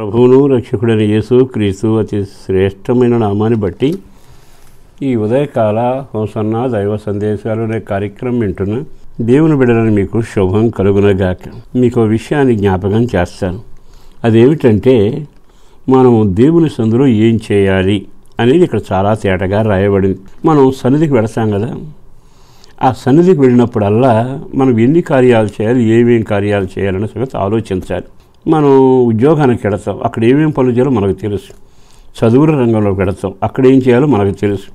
ప్రభువును రక్షకుడైన యేసు క్రీస్తు అతి శ్రేష్టమైన నామాన్ని బట్టి ఈ ఉదయకాల హోసన్న దైవ సందేశాలు అనే కార్యక్రమం వింటున్న దేవుని బిడ్డలని మీకు శుభం కలుగునగాక. మీకు విషయాన్ని జ్ఞాపకం చేస్తాను. అదేమిటంటే మనం దేవుని సందులో ఏం చేయాలి అనేది ఇక్కడ చాలా తేటగా రాయబడింది. మనం సన్నిధికి వెళతాం కదా, ఆ సన్నిధికి వెళ్ళినప్పుడల్లా మనం ఎన్ని కార్యాలు చేయాలి, ఏమేం కార్యాలు చేయాలనే సంగతి ఆలోచించాలి. మనం ఉద్యోగానికి వెళతాం, అక్కడ ఏమేమి పనులు చేయాలో మనకు తెలుసు. చదువుల రంగంలోకి వెళతాం, అక్కడ ఏం చేయాలో మనకు తెలుసు.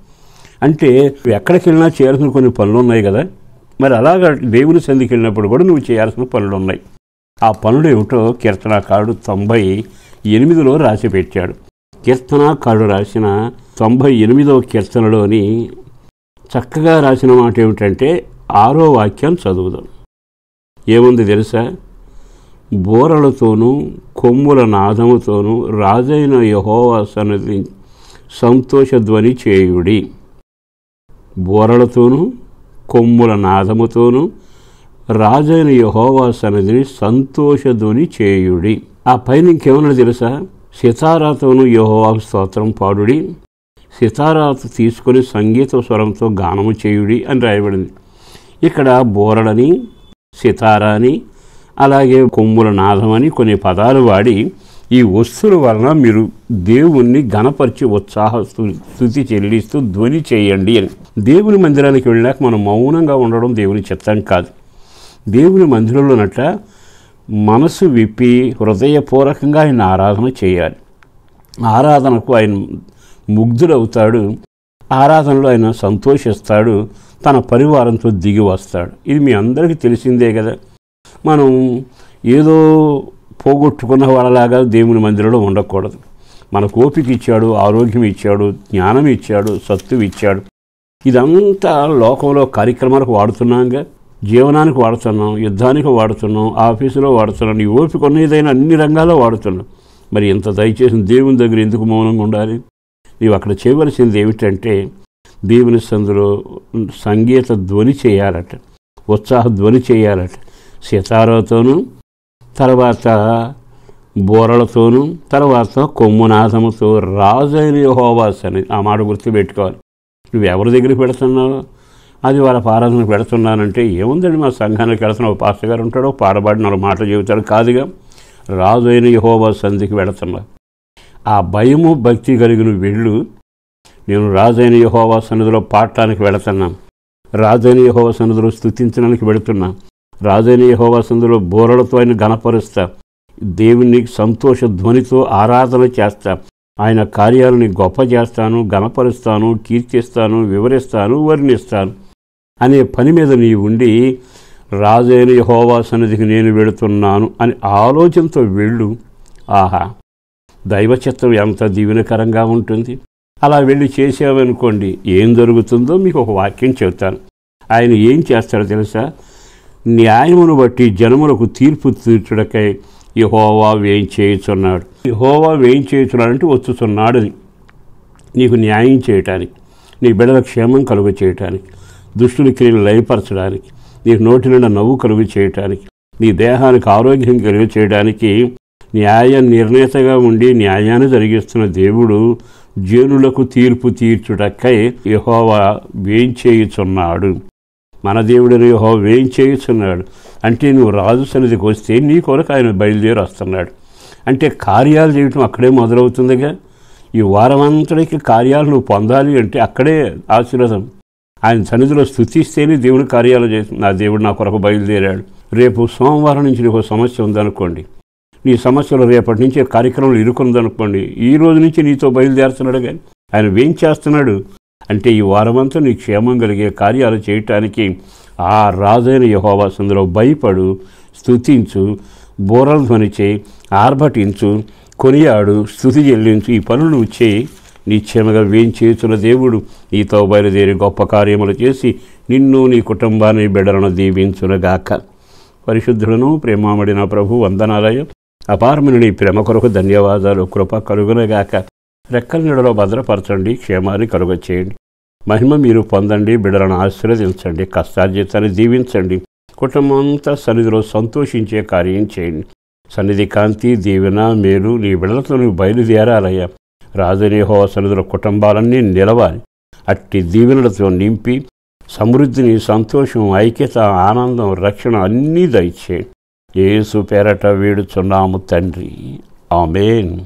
అంటే ఎక్కడికి వెళ్ళినా చేయాల్సిన కొన్ని పనులు ఉన్నాయి కదా, మరి అలాగా దేవుని సన్నిధికి వెళ్ళినప్పుడు కూడా నువ్వు చేయాల్సిన పనులు ఉన్నాయి. ఆ పనులు ఏమిటో కీర్తనాకారుడు 98లో రాసి పెట్టాడు. కీర్తనాకారుడు రాసిన 98వ కీర్తనలోని చక్కగా రాసిన మాట ఏమిటంటే 6వ వాక్యాన్ని చదువుదాం. ఏముంది తెలుసా? బోరలతోనూ కొమ్ముల నాదముతోనూ రాజైన యెహోవా సన్నిధి సంతోషధ్వని చేయుడి. బోరలతోనూ కొమ్ముల నాదముతోనూ రాజైన యెహోవా సన్నిధిని సంతోషధ్వని చేయుడి. ఆ పైన ఇంకేమన్నా తెలుసా? సితారాతోనూ యెహోవాకు స్తోత్రం పాడుడి. సితారాత తీసుకొని సంగీత స్వరంతో గానము చేయుడి అని రాయబడింది. ఇక్కడ బోరలని, సితారాని, అలాగే కొమ్ముల నాదమని కొన్ని పదాలు వాడి ఈ వస్తువుల వలన మీరు దేవుణ్ణి ఘనపరిచి ఉత్సాహ స్తుతి చెల్లిస్తూ ధ్వని చేయండి అని. దేవుని మందిరానికి వెళ్ళాక మనం మౌనంగా ఉండడం దేవుని చిత్తం కాదు. దేవుని మందిరంలోనట మనసు విప్పి హృదయపూర్వకంగా ఆయన ఆరాధన చేయాలి. ఆరాధనకు ఆయన ముగ్ధుడవుతాడు. ఆరాధనలో ఆయన సంతోషిస్తాడు. తన పరివారంతో దిగి వస్తాడు. ఇది మీ అందరికీ తెలిసిందే కదా. మనం ఏదో పోగొట్టుకున్న వాళ్ళలాగా దేవుని మందిరంలో ఉండకూడదు. మనకు ఓపిక ఇచ్చాడు, ఆరోగ్యం ఇచ్చాడు, జ్ఞానం ఇచ్చాడు, సత్తువు ఇచ్చాడు. ఇదంతా లోకంలో కార్యక్రమాలకు వాడుతున్నాంగా, జీవనానికి వాడుతున్నాం, యుద్ధానికి వాడుతున్నాం, ఆఫీసులో వాడుతున్నాం, నీ ఓపిక ఉన్నదైనా అన్ని రంగాల్లో వాడుతున్నాం. మరి ఇంత దయచేసి దేవుని దగ్గర ఎందుకు మౌనంగా ఉండాలి? నీవు అక్కడ చేయవలసింది ఏమిటంటే దేవుని సందులో సంగీత ధ్వని చేయాలట, ఉత్సాహ ధ్వని చేయాలట. సితారాతోనూ, తర్వాత బోరలతోనూ, తర్వాత కొమ్మునాదముతో రాజైన యెహోవా సన్నిధి. ఆ మాట గుర్తుపెట్టుకోవాలి. నువ్వు ఎవరి దగ్గరికి పెడుతున్నావు? అది వాళ్ళ ఆరాధనకు పెడుతున్నానంటే ఏముందండి, మా సంఘానికి వెళుతున్నావు, పాస్టర్ గారు ఉంటాడో పాడబడి 4 మాటలు చెబుతాడు కాదుగా. రాజైన యెహోవా సన్నిధికి వెళుతున్నావు. ఆ భయము భక్తి కలిగిన వెళ్ళు. నేను రాజైన యెహోవా సన్నిధిలో పాడటానికి వెళుతున్నాను, రాజైన యెహోవా సన్నిధిలో స్తుతించడానికి వెళుతున్నా, రాజైన యెహోవా సన్నిధిలో బోరలతో ఆయన ఘనపరుస్తా, దేవుని సంతోష ధ్వనితో ఆరాధన చేస్తా, ఆయన కార్యాలని గొప్ప చేస్తాను, ఘనపరుస్తాను, కీర్తిస్తాను, వివరిస్తాను, వర్ణిస్తాను అనే పని మీద నీవు ఉండి రాజైన యెహోవా సన్నిధికి నేను వెళుతున్నాను అని ఆలోచనతో వెళ్ళు. ఆహా, దైవచిత్తం ఎంత దీవెనకరంగా ఉంటుంది. అలా వెళ్ళి చేసావనుకోండి, ఏం జరుగుతుందో మీకు ఒక వాక్యం చెబుతాను. ఆయన ఏం చేస్తాడో తెలుసా? న్యాయమును బట్టి జనములకు తీర్పు తీర్చుటకై యెహోవా వేయించేయుచున్నాడు. యెహోవా వేయించేయుచున్నాడంటే వచ్చుతున్నాడని, నీకు న్యాయం చేయటానికి, నీ బిడ్డల క్షేమం కలుగు చేయటానికి, దుష్టుని క్రియలు లయపరచడానికి, నీకు నోటి నిండా నవ్వు కలుగు చేయటానికి, నీ దేహానికి ఆరోగ్యం కలుగు చేయడానికి న్యాయ నిర్ణేతగా ఉండి న్యాయాన్ని జరిగిస్తున్న దేవుడు జనులకు తీర్పు తీర్చుటకై యెహోవా వేయించేయుచున్నాడు. మన దేవుడైన యెహోవా వేయించేయుచున్నాడు అంటే నువ్వు రాజు సన్నిధికి వస్తే నీ కొరకు ఆయన బయలుదేరి వస్తున్నాడు. అంటే కార్యాలు చేయటం అక్కడే మొదలవుతుందిగా. ఈ వారమంతటికి కార్యాలు నువ్వు పొందాలి అంటే అక్కడే ఆశీర్వాదం. ఆయన సన్నిధిలో స్తుతిస్తేనే దేవుని కార్యాలు చేసి నా దేవుడు నా కొరకు బయలుదేరాడు. రేపు సోమవారం నుంచి నీకు సమస్య ఉందనుకోండి, నీ సమస్యలు రేపటి నుంచి కార్యక్రమంలో ఇరుకుందనుకోండి, ఈ రోజు నుంచి నీతో బయలుదేరుతున్నాడు. కానీ ఆయన ఏం చేస్తున్నాడు అంటే ఈ వారమంతా నీ క్షేమం కలిగే కార్యాలు చేయటానికి ఆ రాజైన యెహోవా సన్నిధిలో భయపడు, స్తుతించు, బోరలు ధ్వని చేయి, ఆర్భటించు, కొనియాడు, స్తుతి చెల్లించు. ఈ పనులు నువ్వు చేయి. నిశ్చయముగా వేయించేస్తున్న దేవుడు నీతో బయలుదేరి గొప్ప కార్యములు చేసి నిన్ను, నీ కుటుంబాన్ని, బిడ్డలను దీవించునుగాక. పరిశుద్ధులను ప్రేమామడిన ప్రభు వందనాలయ. అపారమైన నీ ప్రేమ కొరకు ధన్యవాదాలు. కృప కలుగునగాక. రెక్కల నీడలో భద్రపరచండి, క్షేమాన్ని కలుగ చేయండి. మహిమ మీరు పొందండి, బిడ్డలను ఆశీర్వదించండి, కష్టార్జితాన్ని దీవించండి, కుటుంబం అంతా సన్నిధిలో సంతోషించే కార్యం చేయండి. సన్నిధి కాంతి, దీవెన, మేలు నీ బిడ్డలతో నువ్వు బయలుదేరాలయ్యా. రాజైన యెహోవా సన్నిధిలో కుటుంబాలన్నీ నిలవాలి. అట్టి దీవెనలతో నింపి సమృద్ధిని, సంతోషం, ఐక్యత, ఆనందం, రక్షణ అన్నీ దయచేయండి. యేసు పేరట వేడుచున్నాము తండ్రి. ఆమేన్.